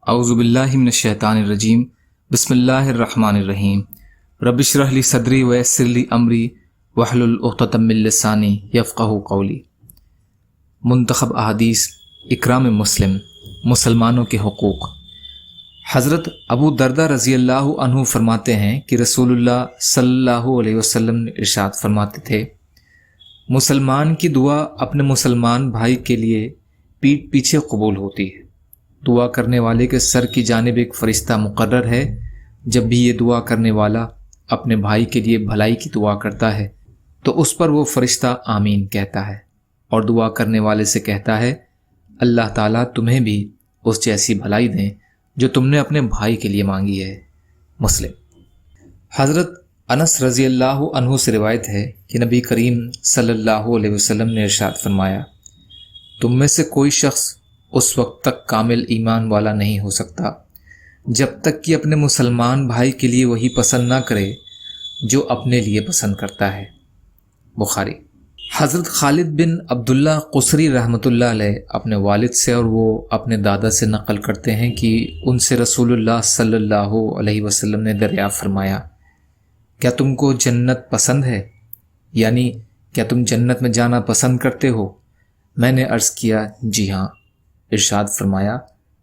اعوذ باللہ من الشیطان الرجیم بسم اللہ الرحمن الرحیم رب اشرح لی صدری ویسر لی امری واحلل عقدۃ من لسانی یفقہوا قولی۔ منتخب احادیث اکرام مسلم، مسلمانوں کے حقوق۔ حضرت ابو دردہ رضی اللہ عنہ فرماتے ہیں کہ رسول اللہ صلی اللہ علیہ وسلم نے ارشاد فرماتے تھے، مسلمان کی دعا اپنے مسلمان بھائی کے لیے پیٹھ پیچھے قبول ہوتی ہے۔ دعا کرنے والے کے سر کی جانب ایک فرشتہ مقرر ہے۔ جب بھی یہ دعا کرنے والا اپنے بھائی کے لیے بھلائی کی دعا کرتا ہے تو اس پر وہ فرشتہ آمین کہتا ہے اور دعا کرنے والے سے کہتا ہے، اللہ تعالیٰ تمہیں بھی اس جیسی بھلائی دیں جو تم نے اپنے بھائی کے لیے مانگی ہے۔ مسلم۔ حضرت انس رضی اللہ عنہ سے روایت ہے کہ نبی کریم صلی اللہ علیہ وسلم نے ارشاد فرمایا، تم میں سے کوئی شخص اس وقت تک کامل ایمان والا نہیں ہو سکتا جب تک کہ اپنے مسلمان بھائی کے لیے وہی پسند نہ کرے جو اپنے لیے پسند کرتا ہے۔ بخاری۔ حضرت خالد بن عبداللہ قصری رحمۃ اللہ علیہ اپنے والد سے اور وہ اپنے دادا سے نقل کرتے ہیں کہ ان سے رسول اللہ صلی اللہ علیہ وسلم نے دریافت فرمایا، کیا تم کو جنت پسند ہے؟ یعنی کیا تم جنت میں جانا پسند کرتے ہو؟ میں نے عرض کیا، جی ہاں۔ ارشاد فرمایا،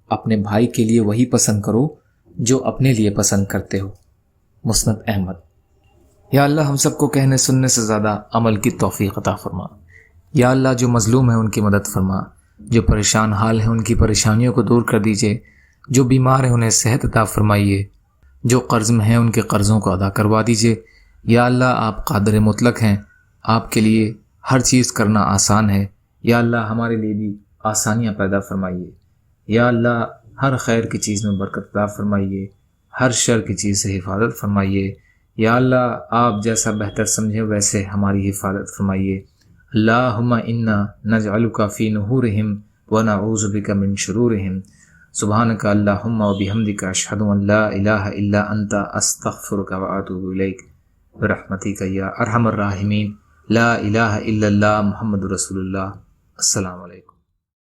اپنے بھائی کے لیے وہی پسند کرو جو اپنے لیے پسند کرتے ہو۔ مسند احمد۔ یا اللہ ہم سب کو کہنے سننے سے زیادہ عمل کی توفیق عطا فرما۔ یا اللہ جو مظلوم ہیں ان کی مدد فرما، جو پریشان حال ہیں ان کی پریشانیوں کو دور کر دیجئے، جو بیمار ہیں انہیں صحت عطا فرمائیے، جو قرض میں ہیں ان کے قرضوں کو ادا کروا دیجئے۔ یا اللہ آپ قادر مطلق ہیں، آپ کے لیے ہر چیز کرنا آسان ہے۔ یا اللہ ہمارے لیے بھی آسانیاں پیدا فرمائیے۔ یا اللہ ہر خیر کی چیز میں برکت عطا فرمائیے، ہر شر کی چیز سے حفاظت فرمائیے۔ یا اللہ آپ جیسا بہتر سمجھے ویسے ہماری حفاظت فرمائیے۔ اللہم انا نجعلک فی نحورہم ونعوذ بک من شرورہم۔ سبحانک اللہم وبحمدک اشہد ان لا الہ الا انت استغفرک واتوب الیک برحمتک یا ارحم الراحمین۔ لا الہ الا اللہ محمد رسول اللہ۔ السلام علیکم۔